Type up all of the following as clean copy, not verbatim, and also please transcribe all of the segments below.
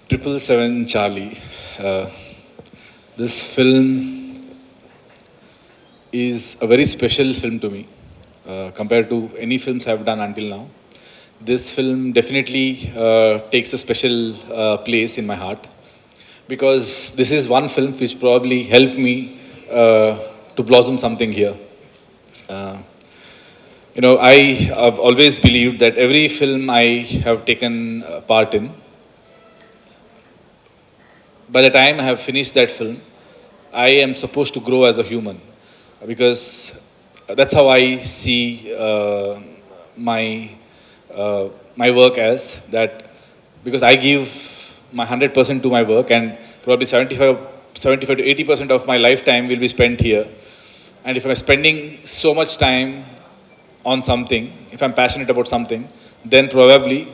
777 Charlie. Uh, this film is a very special film to me compared to any films I've done until now. This film definitely takes a special place in my heart because this is one film which probably helped me to blossom something here. Uh, I have always believed that every film I have taken part in, by the time I have finished that film, I am supposed to grow as a human because that's how I see my my work as that because I give my 100% to my work and probably 75 to 80% of my lifetime will be spent here. And if I'm spending so much time on something, if I'm passionate about something, then probably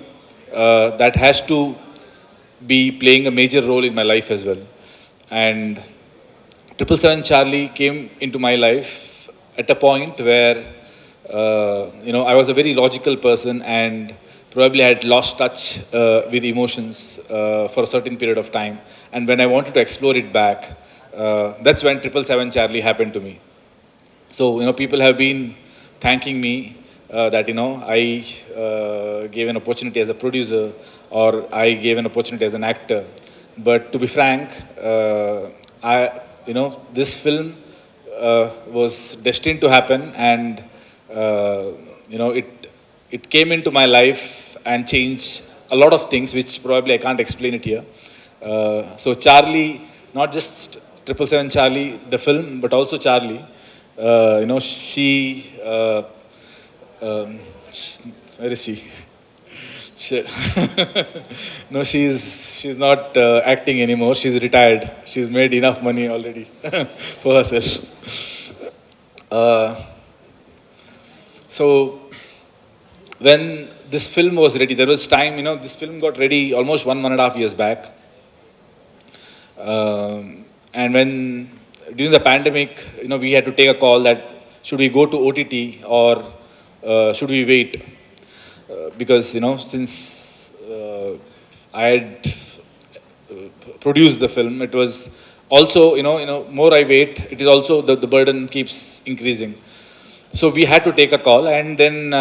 that has to be playing a major role in my life as well. And 777 Charlie came into my life at a point where, I was a very logical person and probably had lost touch with emotions for a certain period of time. And when I wanted to explore it back, that's when 777 Charlie happened to me. So, people have been thanking me that, I gave an opportunity as a producer or I gave an opportunity as an actor. But to be frank, this film was destined to happen and, it came into my life and changed a lot of things, which probably I can't explain it here. So Charlie, not just 777 Charlie, the film, but also Charlie, she, where is she? No, she's not acting anymore. She's retired. She's made enough money already for herself. So when this film was ready, there was time. This film got ready almost 1.5 years back. And when during the pandemic, we had to take a call that should we go to OTT or should we wait? Because since I had produced the film, it was also more I wait, it is also the burden keeps increasing. So we had to take a call, and then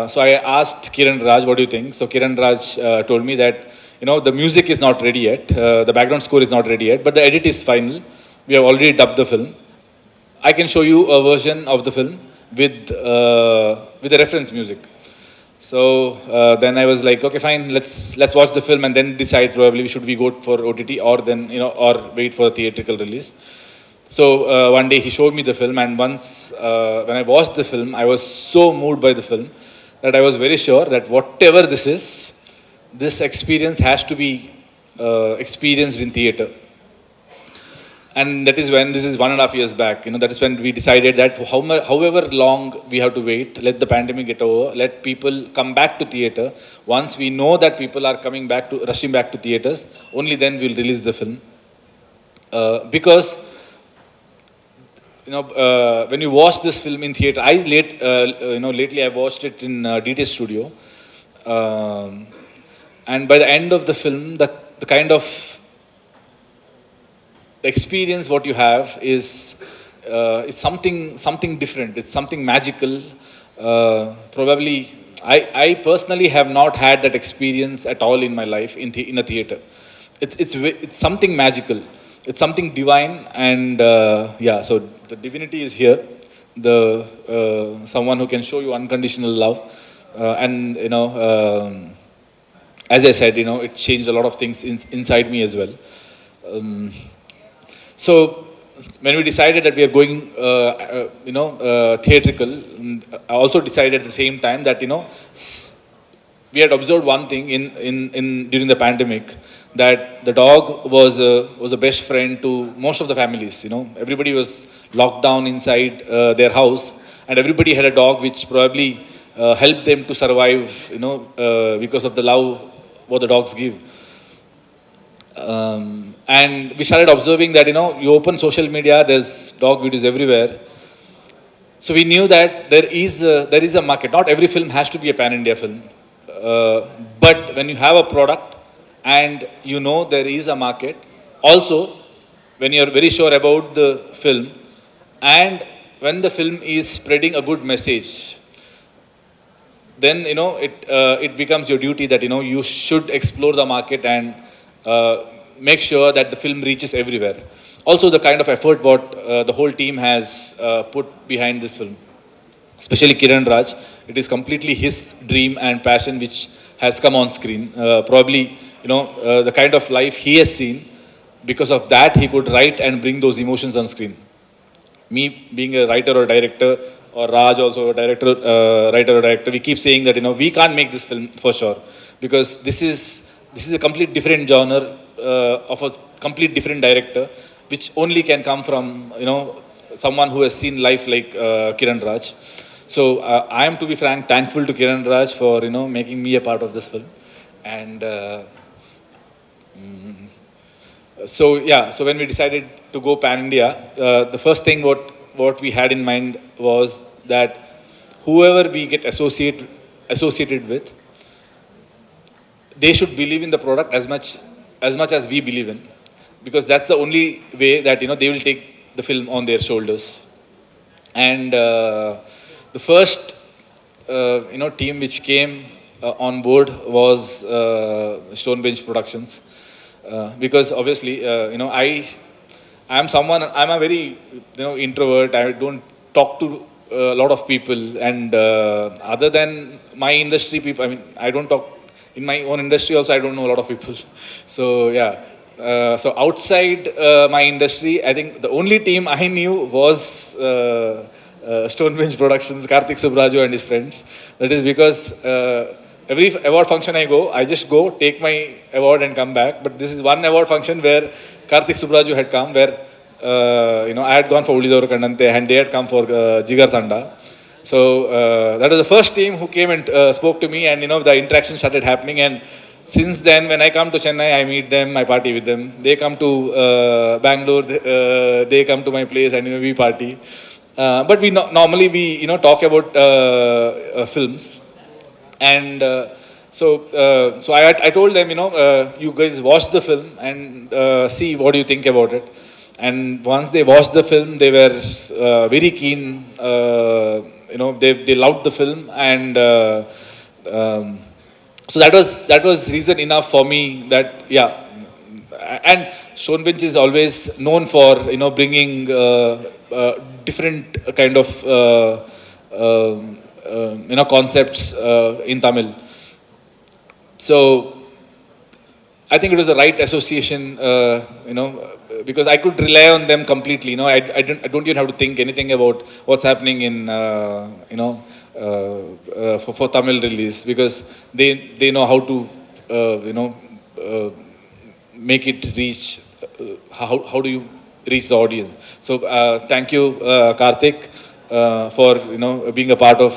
so I asked Kiranraj, what do you think? So Kiranraj told me that the music is not ready yet, the background score is not ready yet, but the edit is final. We have already dubbed the film. I can show you a version of the film with the reference music. So then I was like, okay, fine, let's watch the film and then decide probably should we go for OTT or then or wait for a theatrical release. So one day he showed me the film, and once when I watched the film, I was so moved by the film that I was very sure that whatever this is, this experience has to be experienced in theater. And that is when, this is 1.5 years back, that is when we decided that however long we have to wait, let the pandemic get over, let people come back to theater. Once we know that people are rushing back to theaters, only then we'll release the film. Because, when you watch this film in theater, lately I watched it in DT Studio. And by the end of the film, the kind of the experience what you have is something different. It's something magical. Probably, I personally have not had that experience at all in my life in a theater. It's something magical. It's something divine, and so the divinity is here. The someone who can show you unconditional love, and as I said, it changed a lot of things inside me as well. So when we decided that we are going, theatrical, I also decided at the same time that we had observed one thing in during the pandemic, that the dog was a best friend to most of the families. Everybody was locked down inside their house, and everybody had a dog which probably helped them to survive. Because of the love what the dogs give. And we started observing that, you open social media, there's dog videos everywhere. So we knew that there is a market. Not every film has to be a pan-India film. But when you have a product and you know there is a market. Also, when you're very sure about the film, and when the film is spreading a good message, then it becomes your duty that you should explore the market and make sure that the film reaches everywhere. Also, the kind of effort what the whole team has put behind this film, especially Kiranraj, it is completely his dream and passion which has come on screen. Probably, the kind of life he has seen, because of that, he could write and bring those emotions on screen. Me being a writer or director, or Raj also a director, writer or director, we keep saying that we can't make this film for sure, because this is a complete different genre of a complete different director, which only can come from someone who has seen life like Kiran Raj. So I am, to be frank, thankful to Kiran Raj for making me a part of this film. And so yeah, so when we decided to go pan India, the first thing what we had in mind was that whoever we get associated with, they should believe in the product as much as we believe in, because that's the only way that they will take the film on their shoulders. And the first team which came on board was Stonebench Productions, because obviously I'm a very introvert. I don't talk to a lot of people, and other than my industry people, I mean, I don't talk in my own industry also. I don't know a lot of people. So yeah, so outside my industry, I think the only team I knew was Stonebench Productions, Karthik Subraju and his friends. That is because every award function I go, I just go, take my award and come back. But this is one award function where Karthik Subraju had come, where I had gone for Ulidaru Kandante and they had come for Jigar Thanda. So that was the first team who came and spoke to me, and the interaction started happening. And since then, when I come to Chennai, I meet them, I party with them. They come to Bangalore, they come to my place, and we party. But we normally we talk about films, and so I told them you guys watch the film and see what you think about it. And once they watched the film, they were very keen. They loved the film, and so that was reason enough for me that yeah. And Stonebench is always known for bringing different kind of concepts in Tamil. So I think it was the right association, because I could rely on them completely. I don't even have to think anything about what's happening in for Tamil release, because they know how to make it reach. How do you reach the audience? So thank you, Karthik, for being a part of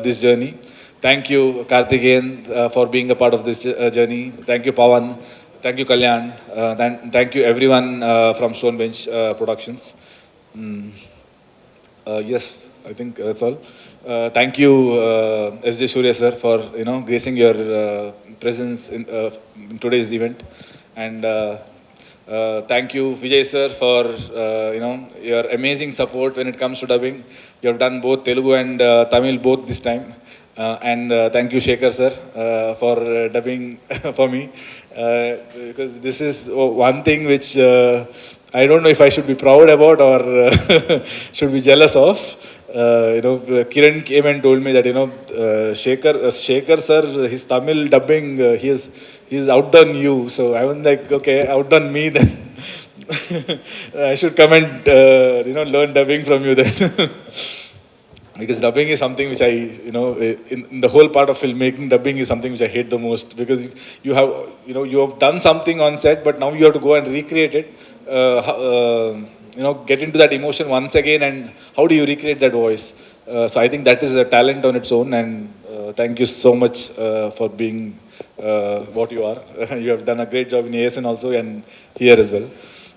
this journey. Thank you, Karthikeyan, for being a part of this journey. Thank you, Pawan. Thank you, Kalyan. Thank you, everyone from Stonebench Productions. Yes, I think that's all. Thank you, S.J. Surya sir, for gracing your presence in today's event, and thank you, Vijay sir, for your amazing support when it comes to dubbing. You have done both Telugu and Tamil both this time. And thank you, Shekhar sir, for dubbing for me, because this is one thing which I don't know if I should be proud about or should be jealous of. Kiran came and told me that Shekhar sir, his Tamil dubbing, he's outdone you. So I was like, okay, outdone me then. I should come and learn dubbing from you then. Because dubbing is something which in the whole part of filmmaking, dubbing is something which I hate the most, because you have done something on set, but now you have to go and recreate it, get into that emotion once again, and how do you recreate that voice? So I think that is a talent on its own, and thank you so much for being what you are. You have done a great job in ASN also, and here as well.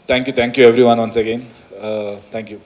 Thank you everyone once again. Thank you.